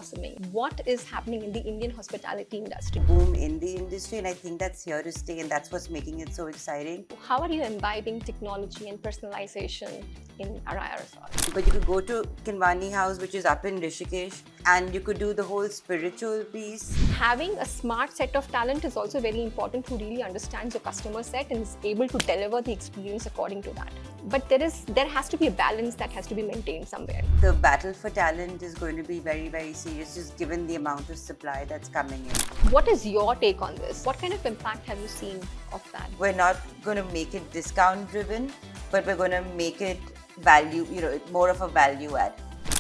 blossoming. What is happening in the Indian hospitality industry? Boom in the industry, and I think that's here to stay, and that's what's making it so exciting. How are you imbibing technology and personalization in Araiya Resorts? But you could go to Kinwani House, which is up in Rishikesh, and you could do the whole spiritual piece. Having a smart set of talent is also very important who really understands your customer set and is able to deliver the experience according to that. But there has to be a balance that has to be maintained somewhere. The battle for talent is going to be very, very serious, just given the amount of supply that's coming in. What is your take on this? What kind of impact have you seen of that? We're not going to make it discount driven, but we're going to make it value, more of a value add.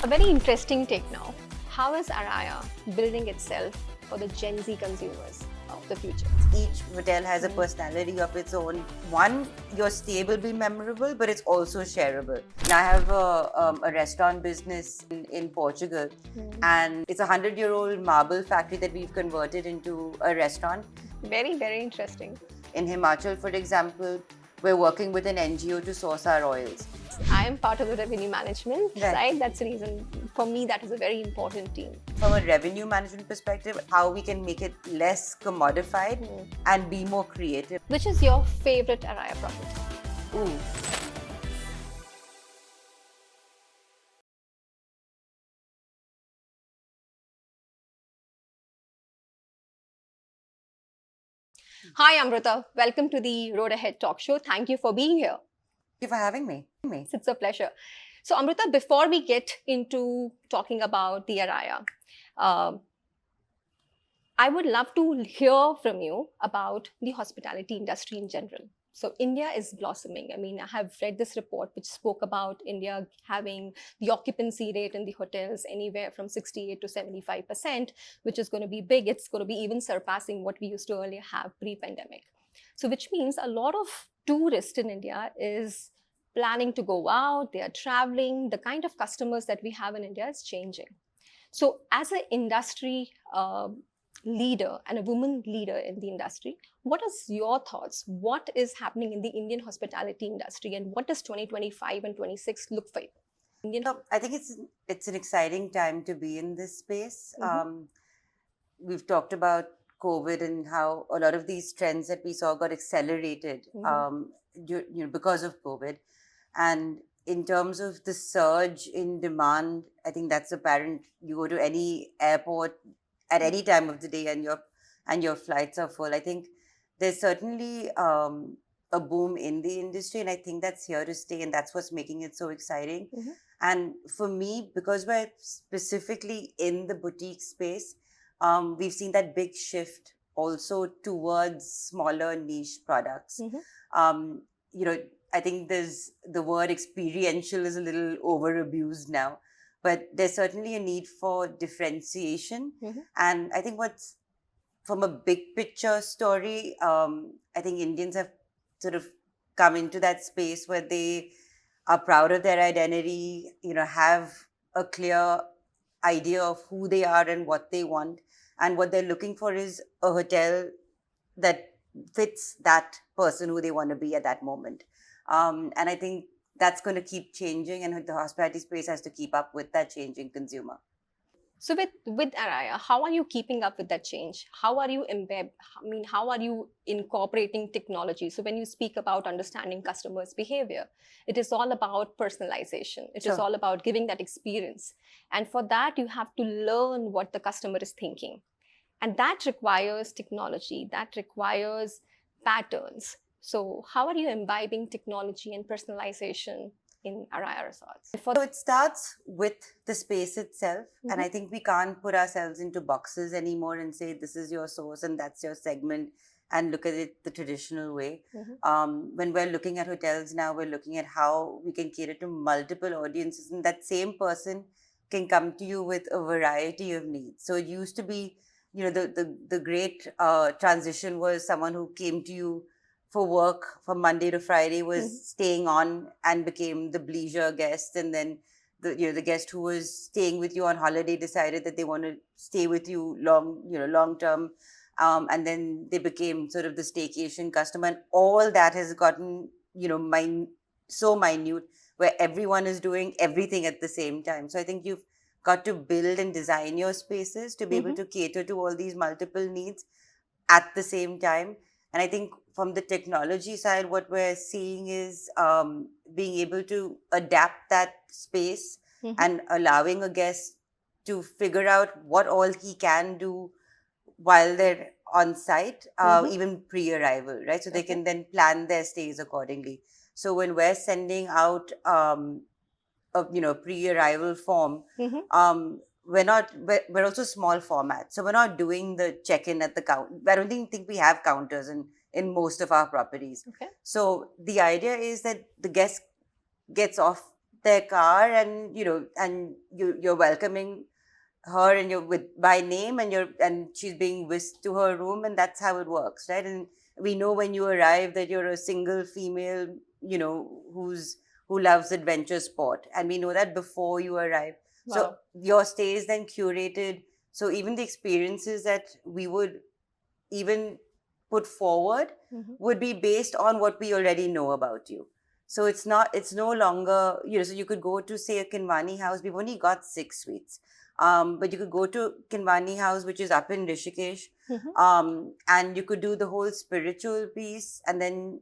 A very interesting take now. How is Araiya building itself for the Gen Z consumers of the future? Each hotel has a personality of its own. One, your stay will be memorable, but it's also shareable. Now, I have a restaurant business in Portugal, and it's a 100-year-old marble factory that we've converted into a restaurant. Very, very interesting. In Himachal, for example, we're working with an NGO to source our oils. I am part of the revenue management, Right. right? That's the reason, for me, that is a very important team. From a revenue management perspective, how we can make it less commodified and be more creative. Which is your favorite Araiya property? Ooh. Hi, Amruta. Welcome to the Road Ahead talk show. Thank you for being here. Thank you for having me. It's a pleasure. So, Amruta, before we get into talking about the Araiya, I would love to hear from you about the hospitality industry in general. So, India is blossoming. I mean, I have read this report which spoke about India having the occupancy rate in the hotels anywhere from 68 to 75%, which is going to be big. It's going to be even surpassing what we used to earlier have pre-pandemic. So, which means a lot of tourists in India is planning to go out, they are traveling, the kind of customers that we have in India is changing. So as an industry leader and a woman leader in the industry, what is your thoughts? What is happening in the Indian hospitality industry and what does 2025 and 26 look for you? I think it's an exciting time to be in this space. We've talked about COVID and how a lot of these trends that we saw got accelerated because of COVID. And in terms of the surge in demand, I think that's apparent. You go to any airport at any time of the day and your flights are full. I think there's certainly a boom in the industry, and I think that's here to stay, and that's what's making it so exciting. And for me, because we're specifically in the boutique space, we've seen that big shift also towards smaller niche products. I think the word experiential is a little over-abused now, but there's certainly a need for differentiation. And I think from a big picture story, I think Indians have sort of come into that space where they are proud of their identity, have a clear idea of who they are and what they want. And what they're looking for is a hotel that fits that person who they want to be at that moment. And I think that's going to keep changing, and the hospitality space has to keep up with that changing consumer. So with Araiya, how are you keeping up with that change? How are you how are you incorporating technology? So when you speak about understanding customers' behavior, it is all about personalization. It is all about giving that experience. And for that, you have to learn what the customer is thinking. And that requires technology, that requires patterns. So how are you imbibing technology and personalization in Araiya Resorts? So it starts with the space itself. And I think we can't put ourselves into boxes anymore and say, this is your source and that's your segment, and look at it the traditional way. When we're looking at hotels now, we're looking at how we can cater to multiple audiences, and that same person can come to you with a variety of needs. So it used to be, the great transition was someone who came to you for work from Monday to Friday was staying on and became the bleisure guest, and then the guest who was staying with you on holiday decided that they want to stay with you long term, and then they became sort of the staycation customer, and all that has gotten so minute where everyone is doing everything at the same time. So I think you've got to build and design your spaces to be able Mm-hmm. to cater to all these multiple needs at the same time. And I think from the technology side, what we're seeing is being able to adapt that space Mm-hmm. and allowing a guest to figure out what all he can do while they're on site, Mm-hmm. even pre-arrival, right? So they Okay. can then plan their stays accordingly. So when we're sending out a pre-arrival form, Mm-hmm. we're also small format, so we're not doing the check-in at the count. I don't think we have counters in most of our properties. Okay. So the idea is that the guest gets off their car, and you're welcoming her, and you're with by name, and she's being whisked to her room, and that's how it works, right? And we know when you arrive that you're a single female, who loves adventure sport, and we know that before you arrive. So Wow. your stay is then curated, so even the experiences that we would even put forward Mm-hmm. would be based on what we already know about you. So it's no longer, so you could go to, say, a Kinwani house. We've only got 6 suites. But you could go to Kinwani house, which is up in Rishikesh. Mm-hmm. And you could do the whole spiritual piece, and then,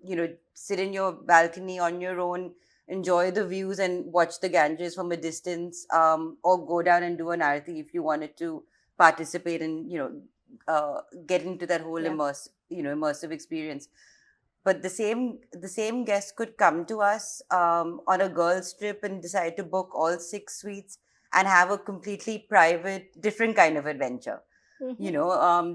sit in your balcony on your own, enjoy the views and watch the Ganges from a distance, or go down and do an arati if you wanted to participate and, get into that whole Yeah. immersive experience. But the same guest could come to us on a girls trip and decide to book all 6 suites and have a completely private, different kind of adventure. Mm-hmm.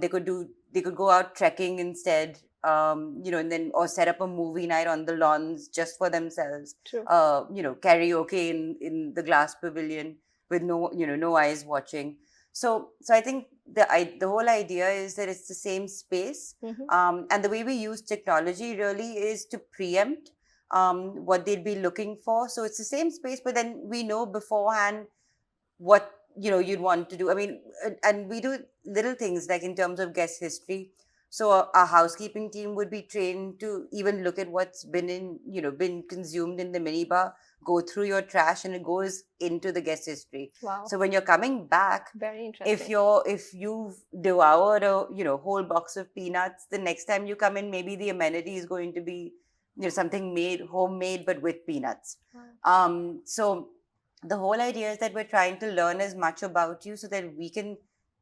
They could go out trekking instead, and then, or set up a movie night on the lawns just for themselves. True. Karaoke in the glass pavilion with no eyes watching. So I think the whole idea is that it's the same space, Mm-hmm. and the way we use technology really is to preempt what they'd be looking for. So it's the same space, but then we know beforehand what you'd want to do. I mean, and we do little things like in terms of guest history. So our housekeeping team would be trained to even look at what's been consumed in the minibar, go through your trash, and it goes into the guest history. Wow. So when you're coming back, Very if interesting. you've devoured a whole box of peanuts, the next time you come in, maybe the amenity is going to be something made homemade but with peanuts. Wow. So the whole idea is that we're trying to learn as much about you so that we can,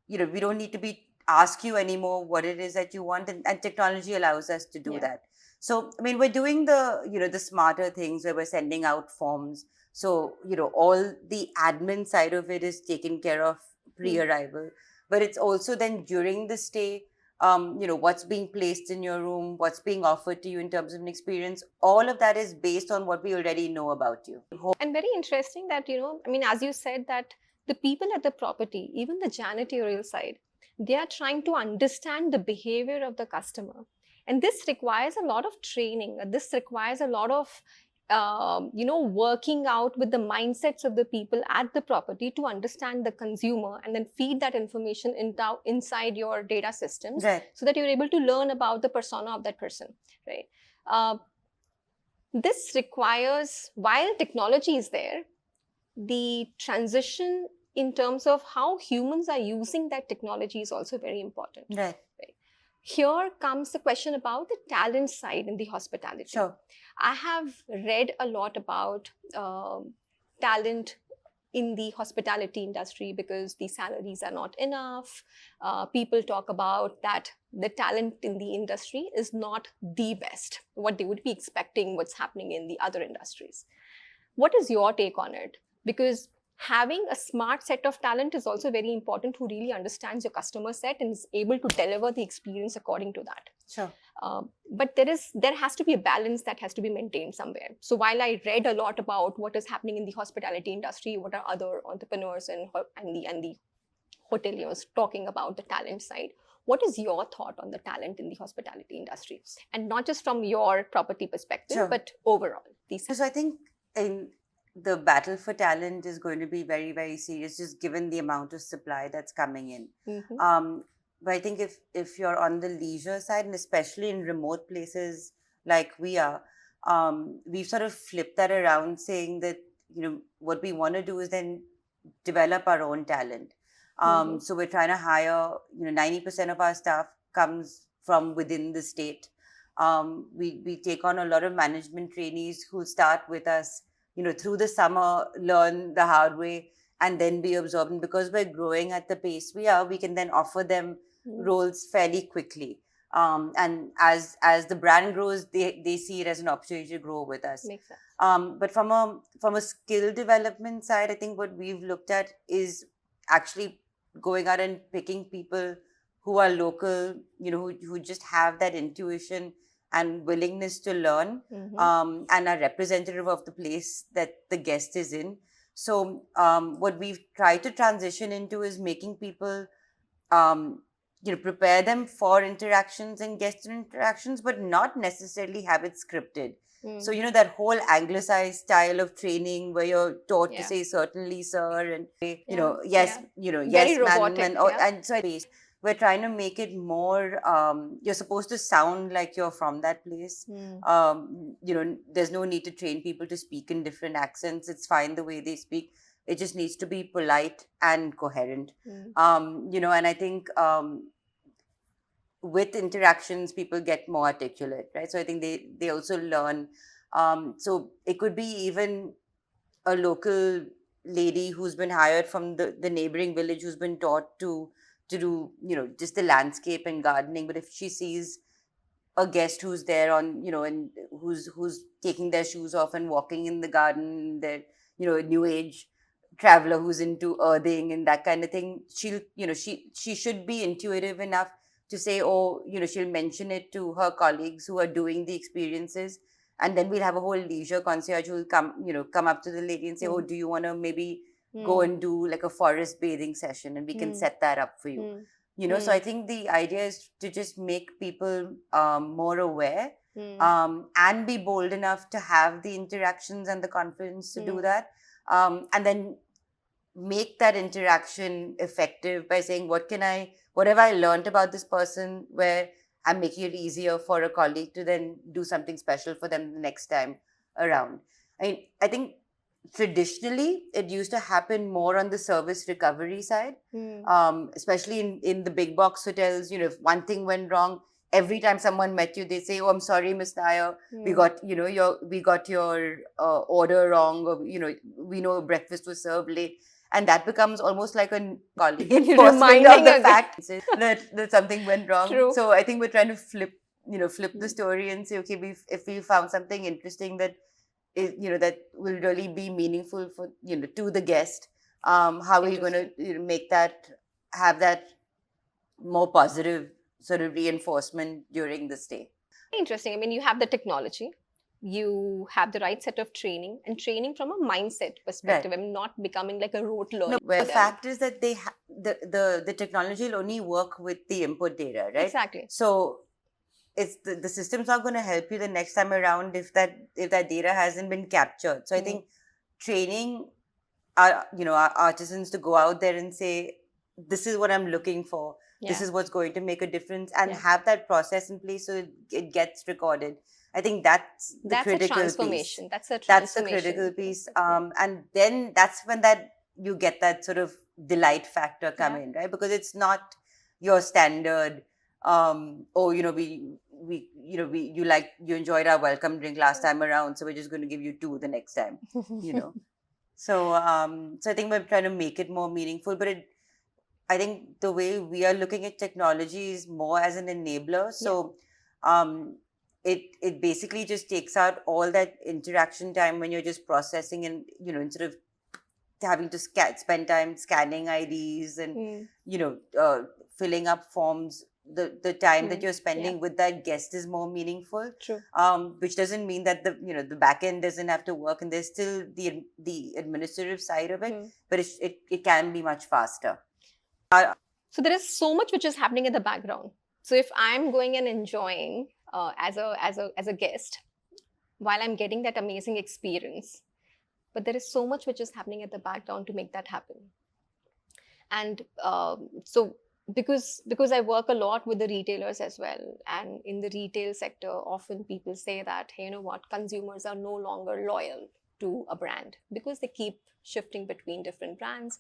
we don't need to be ask you anymore what it is that you want, and technology allows us to do Yeah. that. So I mean, we're doing the smarter things where we're sending out forms. So all the admin side of it is taken care of Mm. pre-arrival, but it's also then during the stay, what's being placed in your room, what's being offered to you in terms of an experience. All of that is based on what we already know about you. And very interesting that, I mean, as you said, that the people at the property, even the janitorial side, they are trying to understand the behavior of the customer. And this requires a lot of training. This requires a lot of, working out with the mindsets of the people at the property to understand the consumer and then feed that information inside your data systems, Right. so that you're able to learn about the persona of that person, right? This requires, while technology is there, the transition in terms of how humans are using that technology is also very important. Right. Here comes the question about the talent side in the hospitality. Sure. I have read a lot about talent in the hospitality industry because the salaries are not enough. People talk about that the talent in the industry is not the best, what they would be expecting, what's happening in the other industries. What is your take on it? Because having a smart set of talent is also very important, who really understands your customer set and is able to deliver the experience according to that. Sure. But there has to be a balance that has to be maintained somewhere. So while I read a lot about what is happening in the hospitality industry, what are other entrepreneurs and the hoteliers talking about the talent side, what is your thought on the talent in the hospitality industry? And not just from your property perspective, Sure. but overall. So I think the battle for talent is going to be very, very serious, just given the amount of supply that's coming in. Mm-hmm. But I think if you're on the leisure side, and especially in remote places like we are, we've sort of flipped that around, saying that what we want to do is then develop our own talent. So we're trying to hire, 90% of our staff comes from within the state. We take on a lot of management trainees who start with us, through the summer, learn the hard way, and then be absorbed. And because we're growing at the pace we are, we can then offer them roles fairly quickly. And as the brand grows, they see it as an opportunity to grow with us. Makes sense. But from a skill development side, I think what we've looked at is actually going out and picking people who are local, who just have that intuition and willingness to learn, and are representative of the place that the guest is in. So what we've tried to transition into is making people, prepare them for interactions and guest interactions, but not necessarily have it scripted. So, that whole anglicized style of training where you're taught to say certainly, sir, and, yes, Very yes, robotic, man. And so we're trying to make it more, you're supposed to sound like you're from that place. There's no need to train people to speak in different accents. It's fine the way they speak. It just needs to be polite and coherent. And I think with interactions, people get more articulate, right? So I think they also learn. So it could be even a local lady who's been hired from the neighboring village who's been taught to do, just the landscape and gardening. But if she sees a guest who's there on, and who's taking their shoes off and walking in the garden, they're, a new age traveler who's into earthing and that kind of thing, she'll, she should be intuitive enough to say, oh, she'll mention it to her colleagues who are doing the experiences. And then we'll have a whole leisure concierge who will come up to the lady and say, oh, do you want to maybe go and do like a forest bathing session, and we can set that up for you. So I think the idea is to just make people more aware, and be bold enough to have the interactions and the confidence to do that, and then make that interaction effective by saying, what have I learned about this person, where I'm making it easier for a colleague to then do something special for them the next time around. I think traditionally it used to happen more on the service recovery side, especially in the big box hotels. If one thing went wrong, every time someone met you, they say, oh, I'm sorry, Miss Nair, we got your order wrong, or we know breakfast was served late. And that becomes almost like a colleague enforcement of the fact that something went wrong. True. So I think we're trying to flip the story and say, okay, if we found something interesting that is, that will really be meaningful for, to the guest, how are you going to make that, have that more positive sort of reinforcement during the stay? Interesting. I mean, you have the technology, you have the right set of training, and training from a mindset perspective. Right. I'm not becoming like a rote learner. No, where the fact is that the technology will only work with the input data, right? Exactly. So it's the system's not going to help you the next time around if that data hasn't been captured. So I think training our artisans to go out there and say, this is what I'm looking for. This is what's going to make a difference, and have that process in place so it gets recorded. I think that's the critical transformation. piece. That's a transformation. That's the critical piece. And then that's when you get that sort of delight factor come in, right? Because it's not your standard, you enjoyed our welcome drink last time around, so we're just going to give you 2 the next time, So I think we're trying to make it more meaningful, but I think the way we are looking at technology is more as an enabler. So it basically just takes out all that interaction time when you're just processing, and instead of having to spend time scanning IDs and filling up forms, the time that you're spending with that guest is more meaningful. True. Which doesn't mean that the back end doesn't have to work, and there's still the administrative side of it, but it can be much faster. So there is so much which is happening in the background. So if I'm going and enjoying as a guest, while I'm getting that amazing experience, but there is so much which is happening at the background to make that happen. And so because I work a lot with the retailers as well, and in the retail sector, often people say that, hey, you know what, consumers are no longer loyal. to a brand, because they keep shifting between different brands.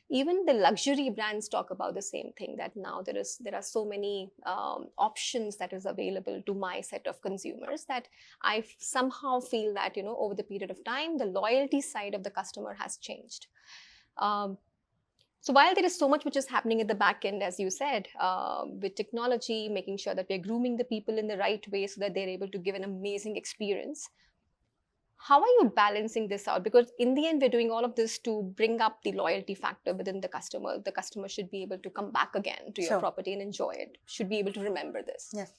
Even the luxury brands talk about the same thing, that now there are so many options that is available to my set of consumers, that I somehow feel that, over the period of time, the loyalty side of the customer has changed. So while there is so much which is happening at the back end, as you said, with technology, making sure that we're grooming the people in the right way so that they're able to give an amazing experience, how are you balancing this out? Because in the end, we're doing all of this to bring up the loyalty factor within the customer. The customer should be able to come back again to your property and enjoy it, should be able to remember this. Yes.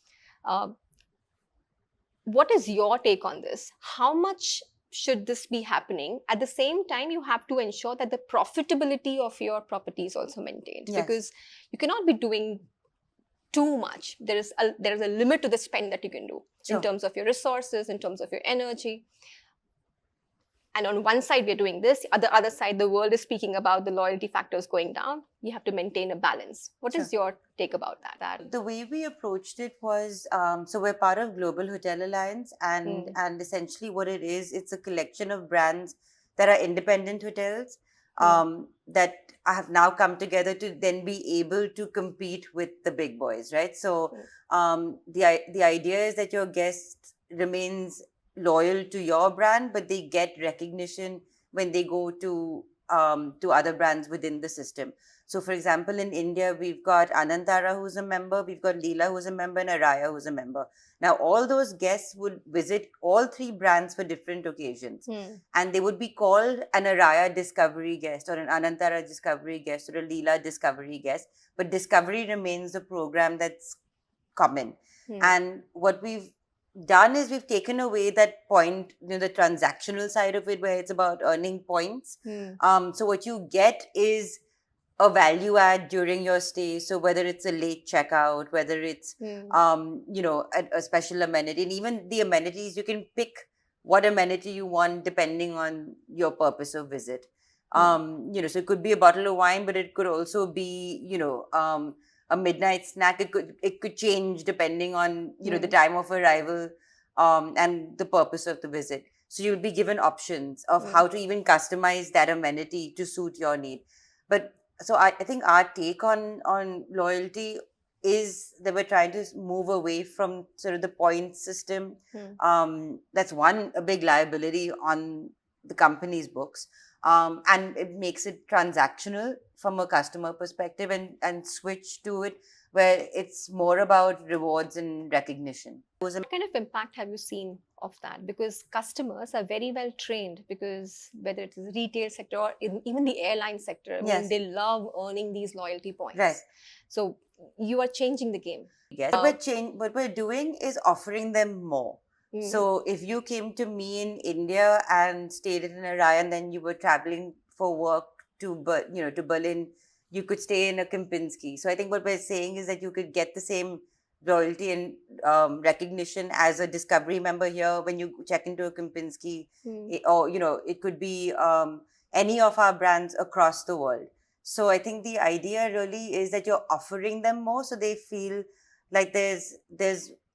What is your take on this? How much should this be happening? At the same time, you have to ensure that the profitability of your property is also maintained, because you cannot be doing too much. There is a limit to the spend that you can do in terms of your resources, in terms of your energy. And on one side, we're doing this. On the other side, the world is speaking about the loyalty factors going down. You have to maintain a balance. What is your take about that? The way we approached it was, so we're part of Global Hotel Alliance, and essentially what it is, it's a collection of brands that are independent hotels that have now come together to then be able to compete with the big boys, right? So the idea is that your guest remains loyal to your brand, but they get recognition when they go to other brands within the system. So, for example, in India, we've got Anantara, who's a member, we've got Leela, who's a member, and Araiya, who's a member. Now, all those guests would visit all three brands for different occasions, and they would be called an Araiya Discovery guest, or an Anantara Discovery guest, or a Leela Discovery guest. But Discovery remains the program that's common. And what we've done is we've taken away that point, the transactional side of it, where it's about earning points. So what you get is a value add during your stay. So whether it's a late checkout, whether it's a special amenity, and even the amenities, you can pick what amenity you want depending on your purpose of visit. So it could be a bottle of wine, but it could also be a midnight snack. It could change depending on the time of arrival and the purpose of the visit. So you would be given options of how to even customize that amenity to suit your need. But so I think our take on loyalty is that we're trying to move away from sort of the point system. That's a big liability on the company's books. And it makes it transactional from a customer perspective, and switch to it where it's more about rewards and recognition. What kind of impact have you seen of that? Because customers are very well trained, because whether it is retail sector or even the airline sector, I mean, they love earning these loyalty points. Right. So you are changing the game. Yes. What we're doing is offering them more. So if you came to me in India and stayed in Araiya, and then you were traveling for work to Berlin, you could stay in a Kempinski. So I think what we're saying is that you could get the same loyalty and recognition as a Discovery member here when you check into a Kempinski, or it could be any of our brands across the world. So I think the idea really is that you're offering them more, so they feel like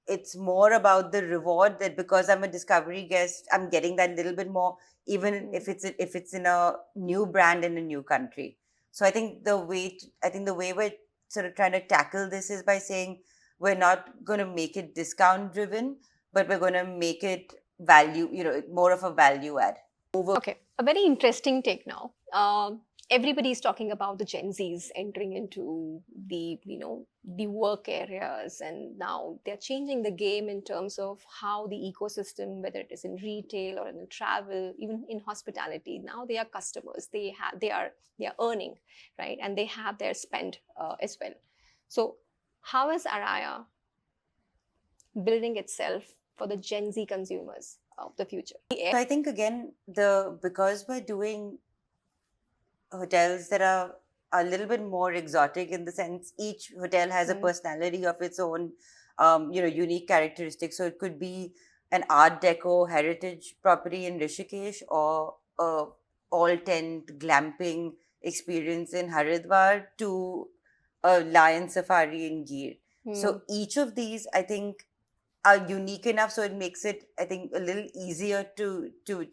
it's more about the reward, that because I'm a Discovery guest, I'm getting that little bit more, even if it's in a new brand in a new country. So I think the way we're sort of trying to tackle this is by saying we're not going to make it discount driven, but we're going to make it value, more of a value add. Okay, a very interesting take now. Everybody is talking about the Gen Zs entering into the work areas, and now they're changing the game in terms of how the ecosystem, whether it is in retail or in travel, even in hospitality, now they are customers. They are earning, right, and they have their spend as well. So how is Araiya building itself for the Gen Z consumers of the future? So I think again, because we're doing hotels that are a little bit more exotic, in the sense each hotel has a personality of its own, unique characteristics. So it could be an Art Deco heritage property in Rishikesh, or a all tent glamping experience in Haridwar, to a lion safari in Gir. So each of these, I think, are unique enough, so it makes it, I think, a little easier to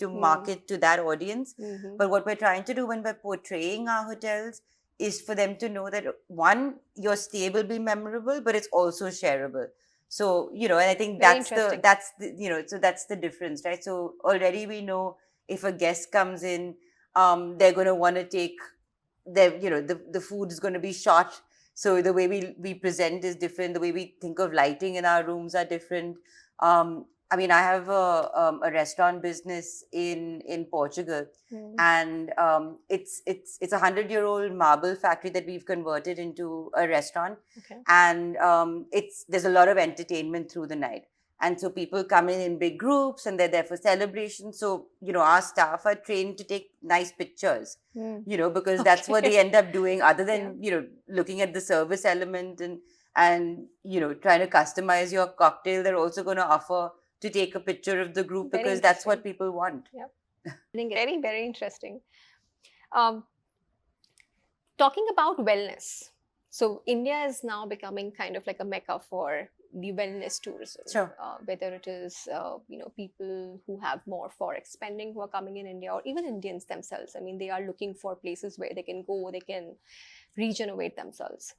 market to that audience. Mm-hmm. But what we're trying to do when we're portraying our hotels is for them to know that, one, your stay will be memorable, but it's also shareable. So, and I think Very that's interesting. so that's the difference, right? So already we know if a guest comes in, they're going to want to take the food is going to be shot, so the way we present is different, the way we think of lighting in our rooms are different. I mean, I have a restaurant business in Portugal, and it's a 100-year-old marble factory that we've converted into a restaurant. Okay. And there's a lot of entertainment through the night. And so people come in big groups, and they're there for celebrations. So, our staff are trained to take nice pictures, because that's what they end up doing, other than, looking at the service element and trying to customize your cocktail. They're also going to offer to take a picture of the group, Very because that's what interesting. people want. Yeah. Very, very interesting. Talking about wellness. So India is now becoming kind of like a mecca for the wellness tourism. Sure. Whether it is people who have more forex spending who are coming in India, or even Indians themselves. I mean, they are looking for places where they can go, they can regenerate themselves.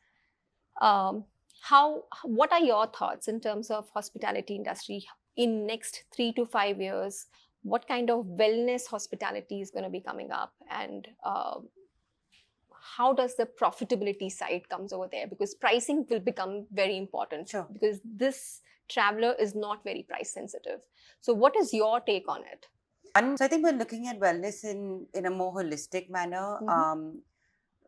What are your thoughts in terms of hospitality industry in next 3 to 5 years? What kind of wellness hospitality is going to be coming up, and how does the profitability side comes over there? Because pricing will become very important. Sure. Because this traveler is not very price sensitive. So what is your take on it? So I think we're looking at wellness in a more holistic manner.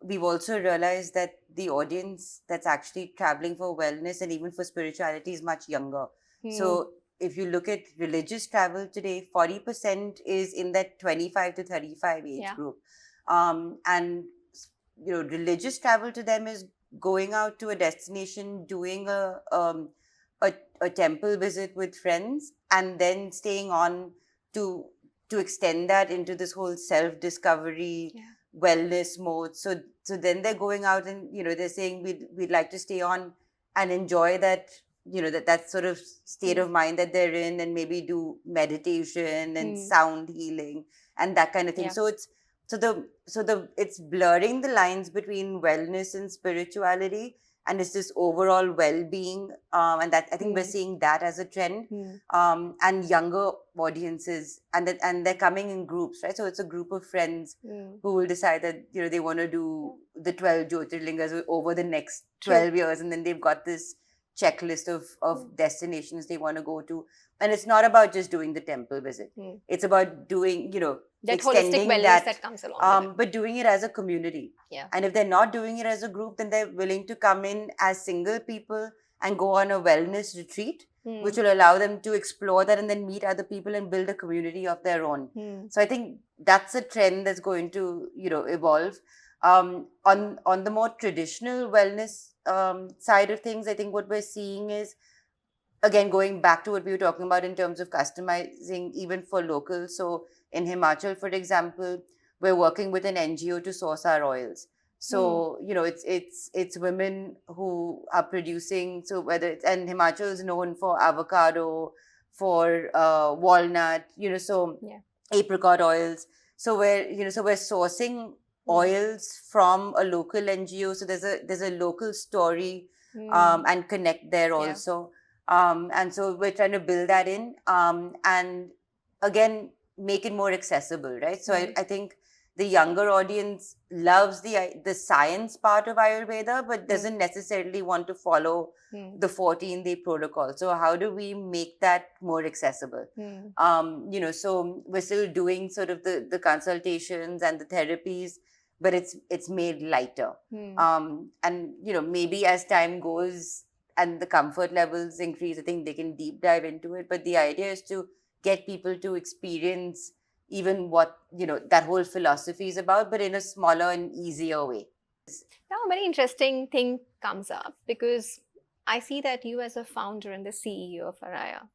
We've also realized that the audience that's actually traveling for wellness and even for spirituality is much younger. So if you look at religious travel today, 40% is in that 25 to 35 age group. And religious travel to them is going out to a destination, doing a temple visit with friends, and then staying on to extend that into this whole self-discovery wellness mode. So then they're going out and they're saying we'd like to stay on and enjoy that that sort of state of mind that they're in, and maybe do meditation and sound healing and that kind of thing. So it's blurring the lines between wellness and spirituality, and it's this overall well-being, and that I think we're seeing that as a trend. And younger audiences, and they're coming in groups, right? So it's a group of friends who will decide that they want to do the 12 Jyotirlingas over the next 12 years, and then they've got this checklist of destinations they want to go to. And it's not about just doing the temple visit. It's about doing, that extending holistic wellness that comes along with it. But doing it as a community. And if they're not doing it as a group, then they're willing to come in as single people and go on a wellness retreat, which will allow them to explore that and then meet other people and build a community of their own. So I think that's a trend that's going to, evolve. On the more traditional wellness side of things, I think what we're seeing is, again, going back to what we were talking about in terms of customizing even for locals. So in Himachal, for example, we're working with an NGO to source our oils. So it's women who are producing. So and Himachal is known for avocado, for walnut, apricot oils. So we're sourcing oils from a local NGO. So there's a local story and connect there also. And so we're trying to build that in, and again, make it more accessible, right? So I think the younger audience loves the science part of Ayurveda, but doesn't necessarily want to follow the 14-day protocol. So how do we make that more accessible? So we're still doing sort of the consultations and the therapies, but it's made lighter. And maybe as time goes and the comfort levels increase, I think they can deep dive into it. But the idea is to get people to experience even what that whole philosophy is about, but in a smaller and easier way. Now, a very interesting thing comes up, because I see that you, as a founder and the CEO of Araiya,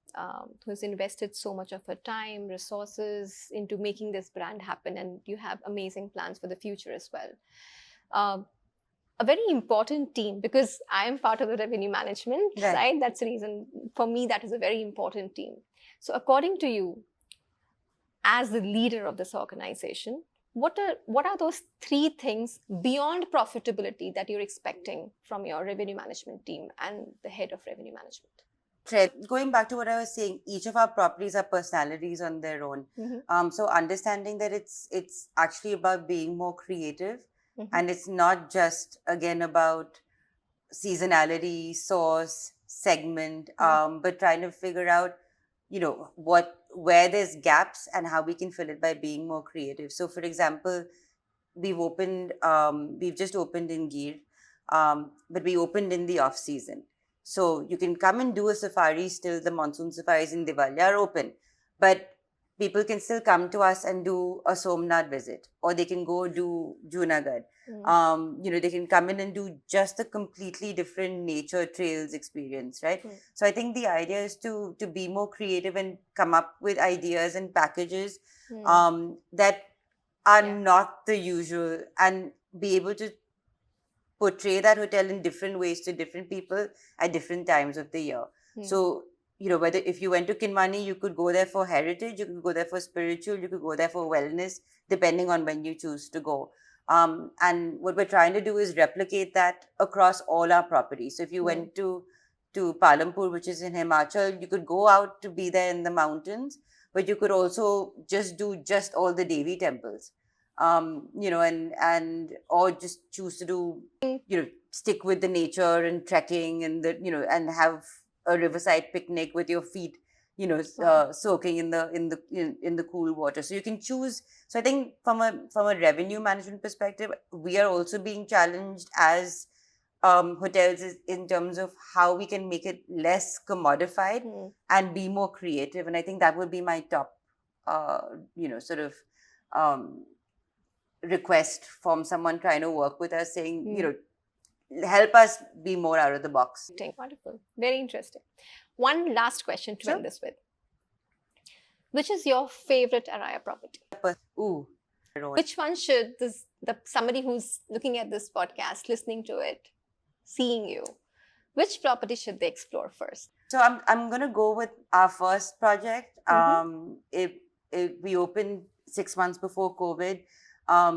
who's invested so much of her time, resources into making this brand happen, and you have amazing plans for the future as well. a very important team, because I am part of the revenue management, Right. right? That's the reason for me that is a very important team. So, according to you, as the leader of this organization, what are those three things beyond profitability that you're expecting from your revenue management team and the head of revenue management? Going back to what I was saying, each of our properties are personalities on their own. So understanding that it's actually about being more creative, and it's not just again about seasonality, source, segment, but trying to figure out, where there's gaps and how we can fill it by being more creative. So, for example, we've just opened in Gir, but we opened in the off season. So you can come and do a safari still. The monsoon safaris in Diwali are open, but people can still come to us and do a Somnath visit, or they can go do Junagadh. They can come in and do just a completely different nature trails experience, right? So I think the idea is to be more creative and come up with ideas and packages that are not the usual, and be able to portray that hotel in different ways to different people at different times of the year. So, whether if you went to Kinmani, you could go there for heritage, you could go there for spiritual, you could go there for wellness, depending on when you choose to go. And what we're trying to do is replicate that across all our properties. So if you went to Palampur, which is in Himachal, you could go out to be there in the mountains, but you could also just do just all the Devi temples. And or just choose to do, stick with the nature and trekking and and have a riverside picnic with your feet, soaking in the cool water. So you can choose. So I think from a revenue management perspective, we are also being challenged as hotels in terms of how we can make it less commodified and be more creative. And I think that would be my top, sort of request from someone trying to work with us, saying, help us be more out of the box. Wonderful. Very interesting. One last question to end this with. Which is your favorite Araiya property? Which one should somebody who's looking at this podcast, listening to it, seeing you, which property should they explore first? So I'm gonna go with our first project. We opened 6 months before COVID.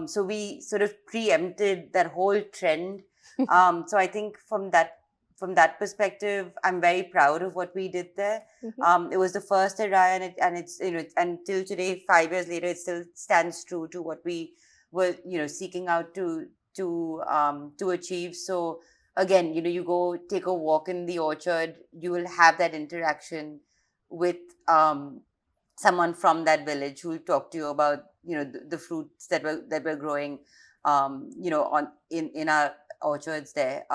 So we sort of preempted that whole trend. So I think from that perspective, I'm very proud of what we did there. It was the first Araiya, and it's until today, 5 years later, it still stands true to what we were seeking out to achieve. So again, you go take a walk in the orchard, you will have that interaction with someone from that village who will talk to you about the fruits that we're growing in our orchards there.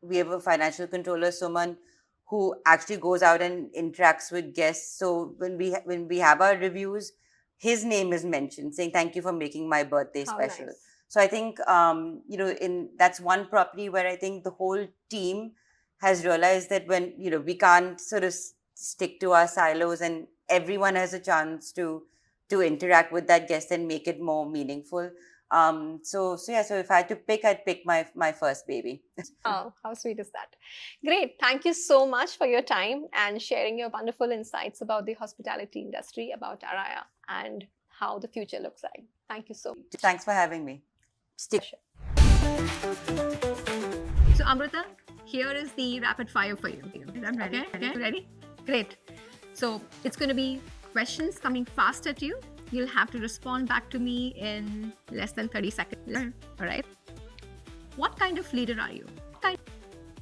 We have a financial controller, Suman, who actually goes out and interacts with guests. So when we have our reviews, his name is mentioned, saying thank you for making my birthday special. Nice. So I think that's one property where I think the whole team has realized that when we can't sort of stick to our silos, and everyone has a chance to interact with that guest and make it more meaningful. So if I had to pick, I'd pick my first baby. Oh, how sweet is that? Great. Thank you so much for your time and sharing your wonderful insights about the hospitality industry, about Araiya, and how the future looks like. Thank you so much. Thanks for having me. So Amruta, here is the rapid fire for you. I'm ready. Okay. Ready? Great. So it's going to be questions coming fast at you. You'll have to respond back to me in less than 30 seconds. All right. What kind of leader are you?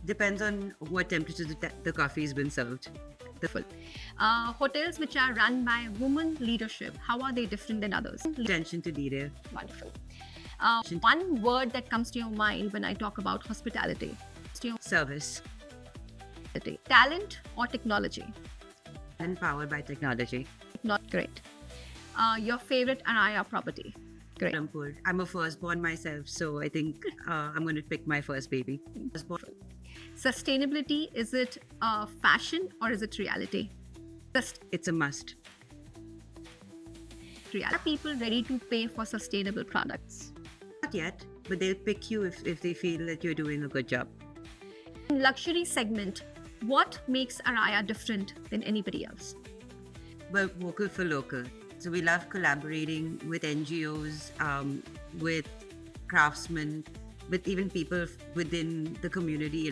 Depends on what temperature the coffee has been served. Hotels which are run by women leadership, how are they different than others? Attention to detail. Wonderful. One word that comes to your mind when I talk about hospitality? Service. Talent or technology? Empowered by technology. Not great. Your favorite Araiya property? Great. I'm a firstborn myself, so I think I'm going to pick my first baby. Sustainability, is it fashion or is it reality? It's a must. Are people ready to pay for sustainable products? Not yet. but they'll pick you if they feel that you're doing a good job. Luxury segment, what makes Araiya different than anybody else? We're vocal for local. So we love collaborating with NGOs, with craftsmen, with even people within the community,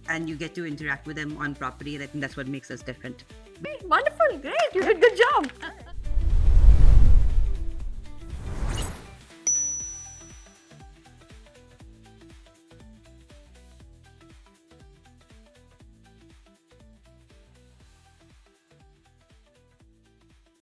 and you get to interact with them on property. And I think that's what makes us different. Wonderful, great, you did a good job.